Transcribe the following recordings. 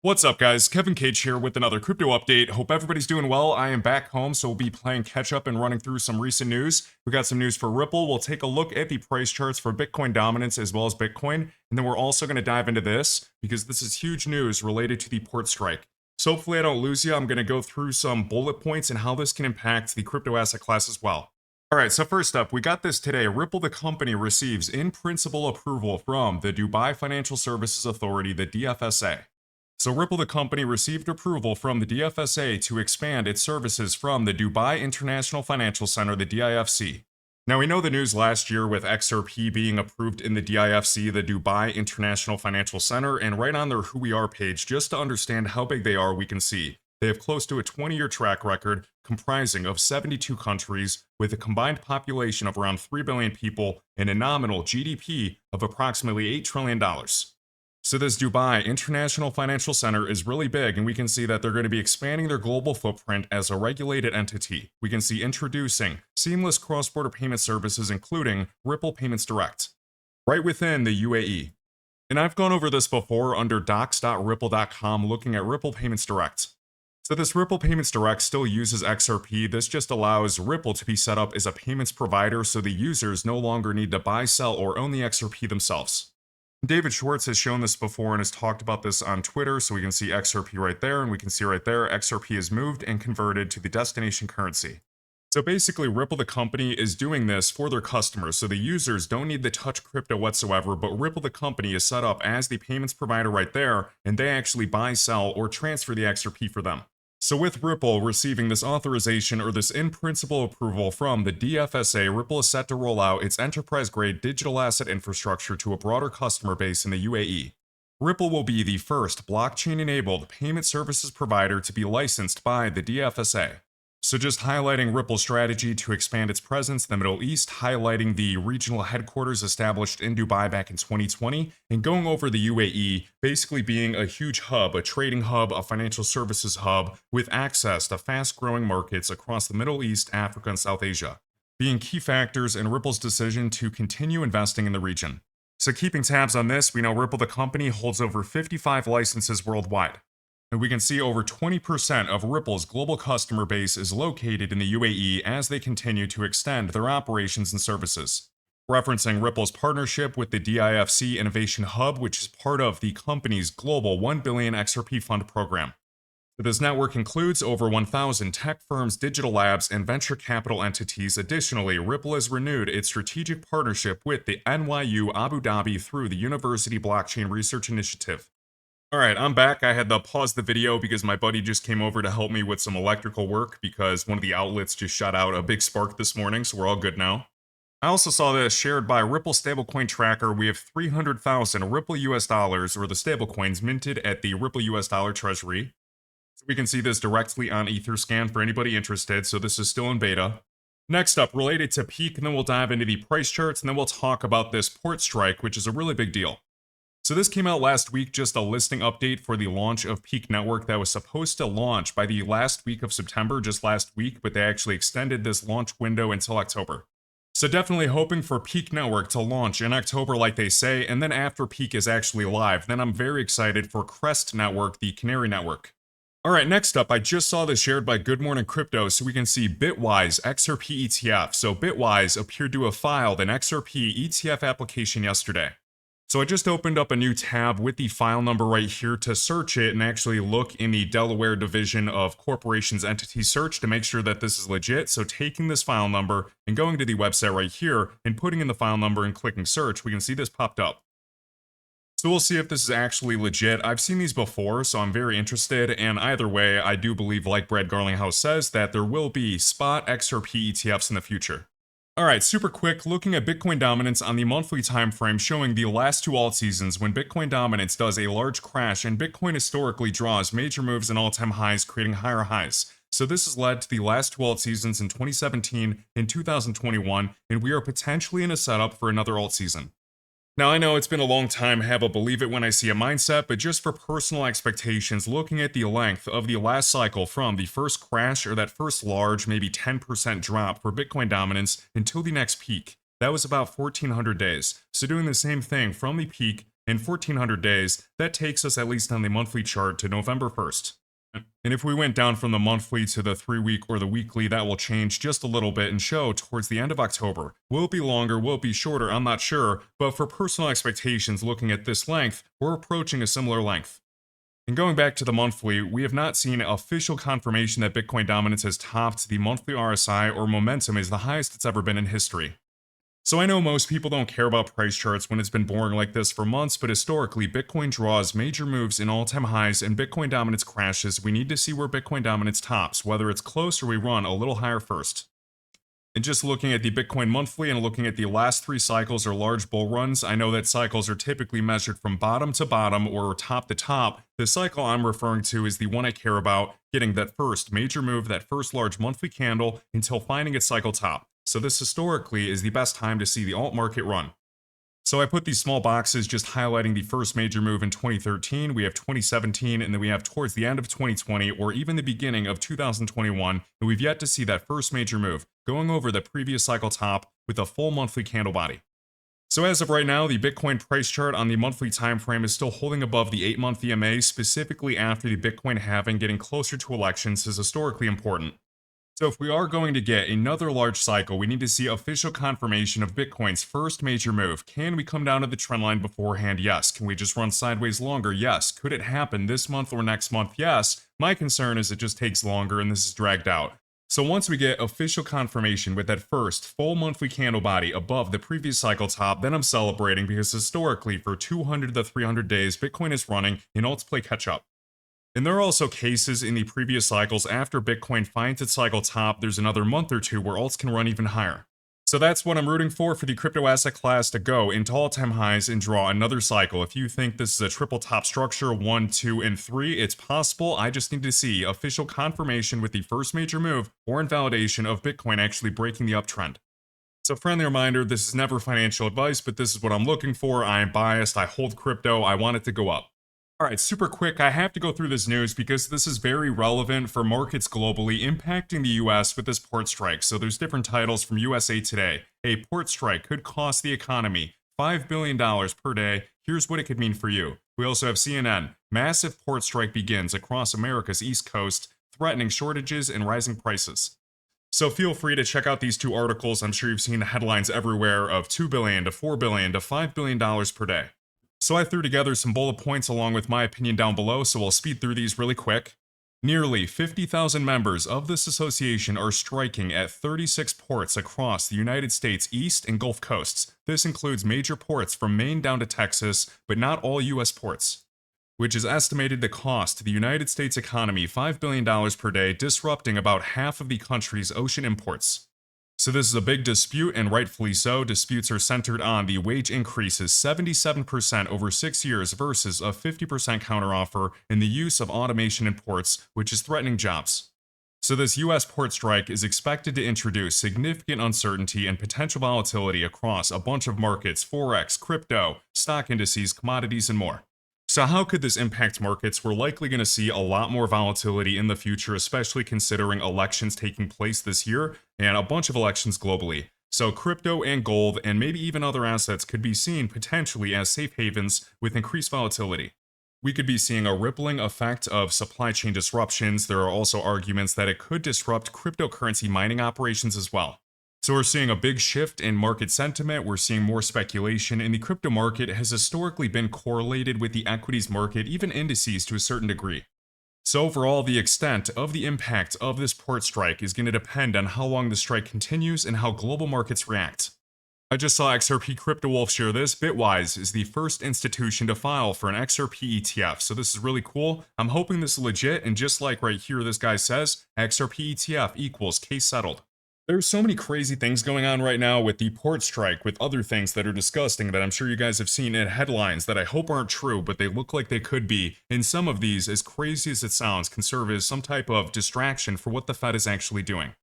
What's up, guys? Kevin Cage here with another crypto update. Hope everybody's doing well. I am back home, so we'll be playing catch up and running through some recent news. We got some news for Ripple. We'll take a look at the price charts for Bitcoin dominance as well as Bitcoin. And then we're also going to dive into this because this is huge news related to the port strike. So hopefully I don't lose you. I'm going to go through some bullet points and how this can impact the crypto asset class as well. Alright, so first up, we got this today. Ripple, the company, receives in principle approval from the Dubai Financial Services Authority, the DFSA. So Ripple, the company, received approval from the DFSA to expand its services from the Dubai International Financial Center, the DIFC. Now, we know the news last year with XRP being approved in the DIFC, the Dubai International Financial Center, and right on their Who We Are page, just to understand how big they are, we can see they have close to a 20-year track record comprising of 72 countries with a combined population of around 3 billion people and a nominal GDP of approximately $8 trillion. So this Dubai International Financial Center is really big, and we can see that they're going to be expanding their global footprint as a regulated entity. We can see introducing seamless cross-border payment services, including Ripple Payments Direct, right within the UAE. And I've gone over this before under docs.ripple.com looking at Ripple Payments Direct. So this Ripple Payments Direct still uses XRP. This just allows Ripple to be set up as a payments provider so the users no longer need to buy, sell, or own the XRP themselves. David Schwartz has shown this before and has talked about this on Twitter, so we can see XRP right there, and we can see right there XRP is moved and converted to the destination currency. So basically, Ripple, the company, is doing this for their customers, so the users don't need to touch crypto whatsoever, but Ripple, the company, is set up as the payments provider right there, and they actually buy, sell, or transfer the XRP for them. So with Ripple receiving this authorization or this in-principle approval from the DFSA, Ripple is set to roll out its enterprise-grade digital asset infrastructure to a broader customer base in the UAE. Ripple will be the first blockchain-enabled payment services provider to be licensed by the DFSA. So just highlighting Ripple's strategy to expand its presence in the Middle East, highlighting the regional headquarters established in Dubai back in 2020, and going over the UAE, basically being a huge hub, a trading hub, a financial services hub, with access to fast-growing markets across the Middle East, Africa, and South Asia, being key factors in Ripple's decision to continue investing in the region. So keeping tabs on this, we know Ripple, the company, holds over 55 licenses worldwide. And we can see over 20% of Ripple's global customer base is located in the UAE as they continue to extend their operations and services. Referencing Ripple's partnership with the DIFC Innovation Hub, which is part of the company's global 1 billion XRP fund program. This network includes over 1,000 tech firms, digital labs, and venture capital entities. Additionally, Ripple has renewed its strategic partnership with the NYU Abu Dhabi through the University Blockchain Research Initiative. Alright, I'm back. I had to pause the video because my buddy just came over to help me with some electrical work because one of the outlets just shot out a big spark this morning, so we're all good now. I also saw this shared by Ripple Stablecoin Tracker. We have 300,000 Ripple US dollars, or the stablecoins, minted at the Ripple US dollar treasury. So we can see this directly on Etherscan for anybody interested, so this is still in beta. Next up, related to Peak, and then we'll dive into the price charts, and then we'll talk about this port strike, which is a really big deal. So this came out last week, just a listing update for the launch of Peak Network that was supposed to launch by the last week of September, just last week, but they actually extended this launch window until October. So definitely hoping for Peak Network to launch in October like they say, and then after Peak is actually live, then I'm very excited for Crest Network, the Canary Network. Alright, next up, I just saw this shared by Good Morning Crypto, so we can see Bitwise XRP ETF. So Bitwise appeared to have filed an XRP ETF application yesterday. So I just opened up a new tab with the file number right here to search it and actually look in the Delaware division of Corporations Entity Search to make sure that this is legit. So taking this file number and going to the website right here and putting in the file number and clicking search, we can see this popped up. So we'll see if this is actually legit. I've seen these before, so I'm very interested, and either way, I do believe, like Brad Garlinghouse says, that there will be spot XRP ETFs in the future. Alright, super quick, looking at Bitcoin dominance on the monthly time frame, showing the last two alt seasons when Bitcoin dominance does a large crash and Bitcoin historically draws major moves and all-time highs, creating higher highs. So this has led to the last two alt seasons in 2017 and 2021, and we are potentially in a setup for another alt season. Now, I know it's been a long time, have a believe it when I see a mindset, but just for personal expectations, looking at the length of the last cycle from the first crash or that first large, maybe 10% drop for Bitcoin dominance until the next peak, that was about 1,400 days. So doing the same thing from the peak in 1400 days, that takes us at least on the monthly chart to November 1st. And if we went down from the monthly to the 3-week or the weekly, that will change just a little bit and show towards the end of October. Will it be longer? Will it be shorter? I'm not sure, but for personal expectations looking at this length, we're approaching a similar length. And going back to the monthly, we have not seen official confirmation that Bitcoin dominance has topped the monthly RSI or momentum is the highest it's ever been in history. So I know most people don't care about price charts when it's been boring like this for months, but historically, Bitcoin draws major moves in all-time highs and Bitcoin dominance crashes. We need to see where Bitcoin dominance tops, whether it's close or we run a little higher first. And just looking at the Bitcoin monthly and looking at the last 3 cycles or large bull runs, I know that cycles are typically measured from bottom to bottom or top to top. The cycle I'm referring to is the one I care about, getting that first major move, that first large monthly candle until finding its cycle top. So this historically is the best time to see the alt market run. So I put these small boxes just highlighting the first major move in 2013, we have 2017, and then we have towards the end of 2020 or even the beginning of 2021, and we've yet to see that first major move, going over the previous cycle top with a full monthly candle body. So as of right now, the Bitcoin price chart on the monthly time frame is still holding above the 8-month EMA, specifically after the Bitcoin halving. Getting closer to elections is historically important. So if we are going to get another large cycle, we need to see official confirmation of Bitcoin's first major move. Can we come down to the trend line beforehand? Yes. Can we just run sideways longer? Yes. Could it happen this month or next month? Yes. My concern is it just takes longer and this is dragged out. So once we get official confirmation with that first full monthly candle body above the previous cycle top, then I'm celebrating because historically for 200 to 300 days, Bitcoin is running and alts play catch up. And there are also cases in the previous cycles after Bitcoin finds its cycle top, there's another month or two where alts can run even higher. So that's what I'm rooting for the crypto asset class to go into all-time highs and draw another cycle. If you think this is a triple top structure, 1, 2, and 3, it's possible. I just need to see official confirmation with the first major move or invalidation of Bitcoin actually breaking the uptrend. So friendly reminder, this is never financial advice, but this is what I'm looking for. I am biased, I hold crypto, I want it to go up. Alright, super quick, I have to go through this news because this is very relevant for markets globally impacting the US with this port strike. So there's different titles from USA Today. A port strike could cost the economy $5 billion per day. Here's what it could mean for you. We also have CNN. Massive port strike begins across America's East Coast, threatening shortages and rising prices. So feel free to check out these 2 articles. I'm sure you've seen the headlines everywhere of $2 billion to $4 billion to $5 billion per day. So I threw together some bullet points along with my opinion down below, so I'll speed through these really quick. Nearly 50,000 members of this association are striking at 36 ports across the United States East and Gulf coasts. This includes major ports from Maine down to Texas, but not all US ports, which is estimated to cost the United States economy $5 billion per day, disrupting about half of the country's ocean imports. So this is a big dispute, and rightfully so. Disputes are centered on the wage increases 77% over 6 years versus a 50% counteroffer and the use of automation in ports, which is threatening jobs. So this US port strike is expected to introduce significant uncertainty and potential volatility across a bunch of markets, forex, crypto, stock indices, commodities, and more. So how could this impact markets? We're likely going to see a lot more volatility in the future, especially considering elections taking place this year and a bunch of elections globally. So crypto and gold and maybe even other assets could be seen potentially as safe havens with increased volatility. We could be seeing a rippling effect of supply chain disruptions. There are also arguments that it could disrupt cryptocurrency mining operations as well. So we're seeing a big shift in market sentiment, we're seeing more speculation, and the crypto market has historically been correlated with the equities market, even indices to a certain degree. So overall, the extent of the impact of this port strike is going to depend on how long the strike continues and how global markets react. I just saw XRP Crypto Wolf share this. Bitwise is the first institution to file for an XRP ETF, so this is really cool. I'm hoping this is legit, and just like right here this guy says, XRP ETF equals case settled. There's so many crazy things going on right now with the port strike, with other things that are disgusting that I'm sure you guys have seen in headlines that I hope aren't true, but they look like they could be. And some of these, as crazy as it sounds, can serve as some type of distraction for what the Fed is actually doing.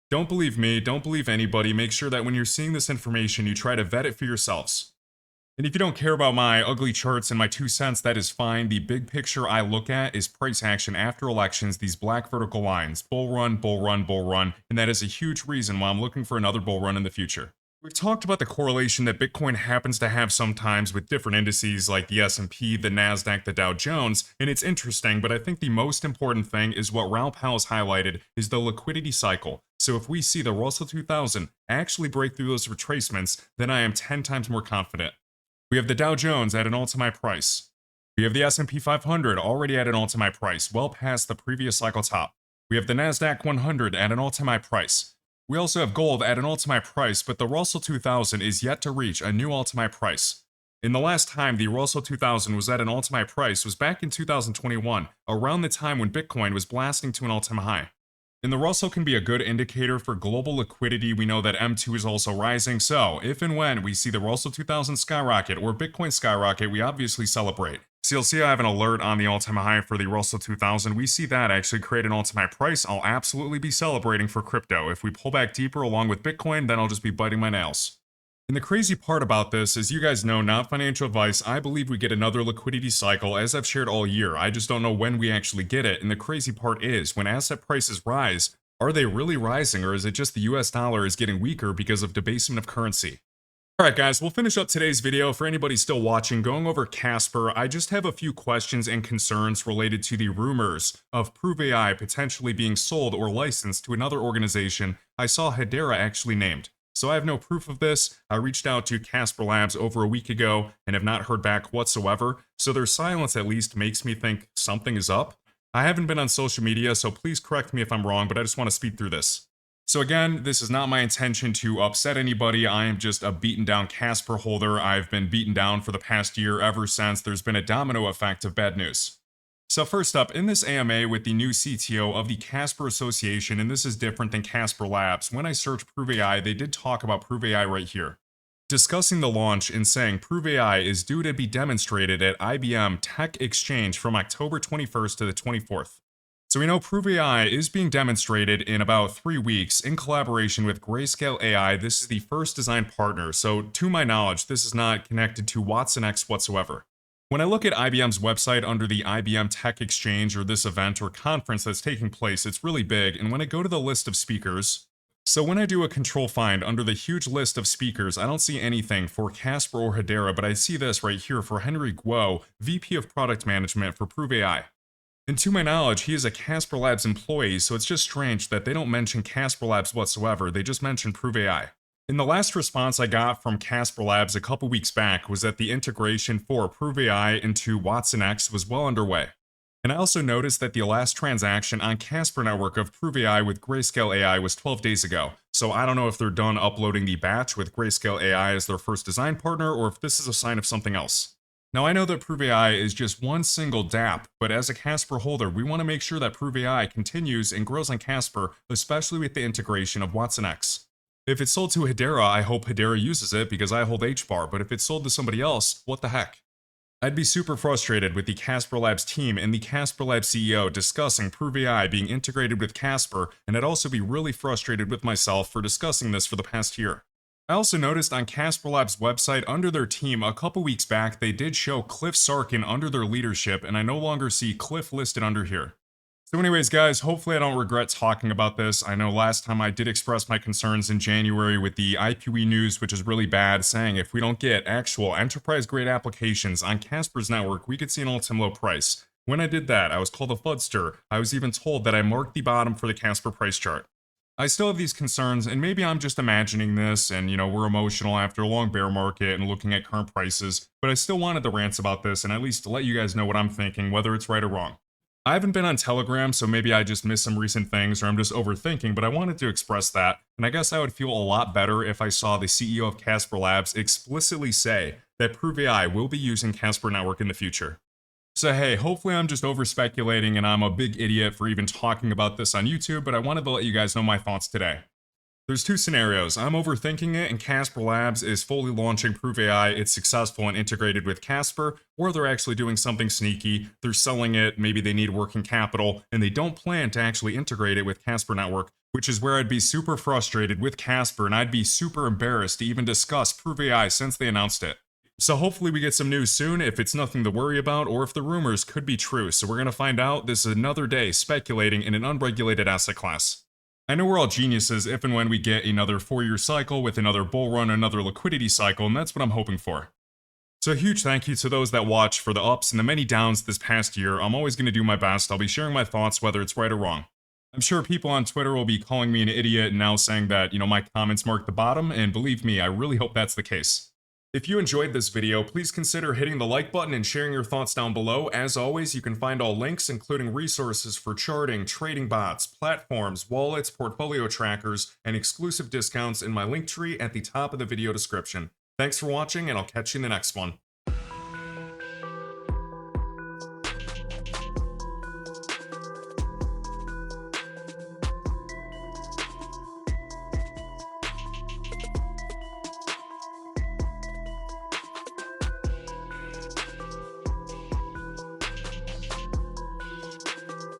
Don't believe me, don't believe anybody. Make sure that when you're seeing this information, you try to vet it for yourselves. And if you don't care about my ugly charts and my 2 cents, that is fine. The big picture I look at is price action after elections, these black vertical lines, bull run, bull run, bull run, and that is a huge reason why I'm looking for another bull run in the future. We've talked about the correlation that Bitcoin happens to have sometimes with different indices like the S&P, the Nasdaq, the Dow Jones, and it's interesting, but I think the most important thing is what Raoul Powell's highlighted is the liquidity cycle. So if we see the Russell 2000 actually break through those retracements, then I am 10 times more confident. We have the Dow Jones at an all-time price. We have the S&P 500 already at an all-time price, well past the previous cycle top. We have the Nasdaq 100 at an all-time price. We also have gold at an all-time price, but the Russell 2000 is yet to reach a new all-time price. In the last time the Russell 2000 was at an all-time price was back in 2021, around the time when Bitcoin was blasting to an all-time high. And the Russell can be a good indicator for global liquidity. We know that M2 is also rising, so if and when we see the Russell 2000 skyrocket or Bitcoin skyrocket, we obviously celebrate. So you'll see I have an alert on the all-time high for the Russell 2000. We see that actually create an all-time price. I'll absolutely be celebrating for crypto. If we pull back deeper along with Bitcoin, then I'll just be biting my nails. And the crazy part about this is, you guys know, not financial advice, I believe we get another liquidity cycle as I've shared all year. I just don't know when we actually get it. And the crazy part is, when asset prices rise, are they really rising, or is it just the US dollar is getting weaker because of debasement of currency? Alright guys, we'll finish up today's video. For anybody still watching, going over Casper, I just have a few questions and concerns related to the rumors of Prove AI potentially being sold or licensed to another organization. I saw Hedera actually named. So I have no proof of this. I reached out to Casper Labs over a week ago and have not heard back whatsoever. So their silence at least makes me think something is up. I haven't been on social media, so please correct me if I'm wrong, but I just want to speed through this. So again, this is not my intention to upset anybody. I am just a beaten down Casper holder. I've been beaten down for the past year ever since there's been a domino effect of bad news. So first up, in this AMA with the new CTO of the Casper Association, and this is different than Casper Labs, when I searched Prove AI, they did talk about Prove AI right here, discussing the launch and saying Prove AI is due to be demonstrated at IBM Tech Exchange from October 21st to the 24th. So we know Prove AI is being demonstrated in about 3 weeks in collaboration with Grayscale AI. This is the first design partner, so to my knowledge, this is not connected to WatsonX whatsoever. When I look at IBM's website under the IBM Tech Exchange, or this event or conference that's taking place, it's really big, and when I go to the list of speakers, so when I do a control find under the huge list of speakers, I don't see anything for Casper or Hedera, but I see this right here for Henry Guo, VP of Product Management for Prove AI. And to my knowledge, he is a Casper Labs employee, so it's just strange that they don't mention Casper Labs whatsoever, they just mention Prove AI. And the last response I got from Casper Labs a couple weeks back was that the integration for Prove AI into WatsonX was well underway. And I also noticed that the last transaction on Casper Network of Prove AI with Grayscale AI was 12 days ago. So I don't know if they're done uploading the batch with Grayscale AI as their first design partner, or if this is a sign of something else. Now I know that Prove AI is just one single dApp, but as a Casper holder, we want to make sure that Prove AI continues and grows on Casper, especially with the integration of WatsonX. If it's sold to Hedera, I hope Hedera uses it because I hold HBAR, but if it's sold to somebody else, what the heck? I'd be super frustrated with the Casper Labs team and the Casper Labs CEO discussing Prove AI being integrated with Casper, and I'd also be really frustrated with myself for discussing this for the past year. I also noticed on Casper Labs' website under their team a couple weeks back they did show Cliff Sarkin under their leadership, and I no longer see Cliff listed under here. So anyways guys, hopefully I don't regret talking about this. I know last time I did express my concerns in January with the IPE news, which is really bad, saying if we don't get actual enterprise-grade applications on Casper's network, we could see an all-time low price. When I did that, I was called a fudster. I was even told that I marked the bottom for the Casper price chart. I still have these concerns, and maybe I'm just imagining this, and we're emotional after a long bear market and looking at current prices, but I still wanted to rant about this and at least to let you guys know what I'm thinking, whether it's right or wrong. I haven't been on Telegram, so maybe I just missed some recent things or I'm just overthinking, but I wanted to express that, and I guess I would feel a lot better if I saw the CEO of Casper Labs explicitly say that Prove AI will be using Casper Network in the future. So hey, hopefully I'm just over-speculating and I'm a big idiot for even talking about this on YouTube, but I wanted to let you guys know my thoughts today. There's two scenarios. I'm overthinking it and Casper Labs is fully launching Prove AI, it's successful and integrated with Casper, or they're actually doing something sneaky, they're selling it, maybe they need working capital, and they don't plan to actually integrate it with Casper Network, which is where I'd be super frustrated with Casper and I'd be super embarrassed to even discuss Prove AI since they announced it. So hopefully we get some news soon, if it's nothing to worry about, or if the rumors could be true, so we're gonna find out. This is another day speculating in an unregulated asset class. I know we're all geniuses if and when we get another 4-year cycle with another bull run, another liquidity cycle, and that's what I'm hoping for. So a huge thank you to those that watch for the ups and the many downs this past year. I'm always going to do my best. I'll be sharing my thoughts whether it's right or wrong. I'm sure people on Twitter will be calling me an idiot and now saying that, my comments mark the bottom, and believe me, I really hope that's the case. If you enjoyed this video, please consider hitting the like button and sharing your thoughts down below. As always, you can find all links, including resources for charting, trading bots, platforms, wallets, portfolio trackers, and exclusive discounts in my link tree at the top of the video description. Thanks for watching, and I'll catch you in the next one.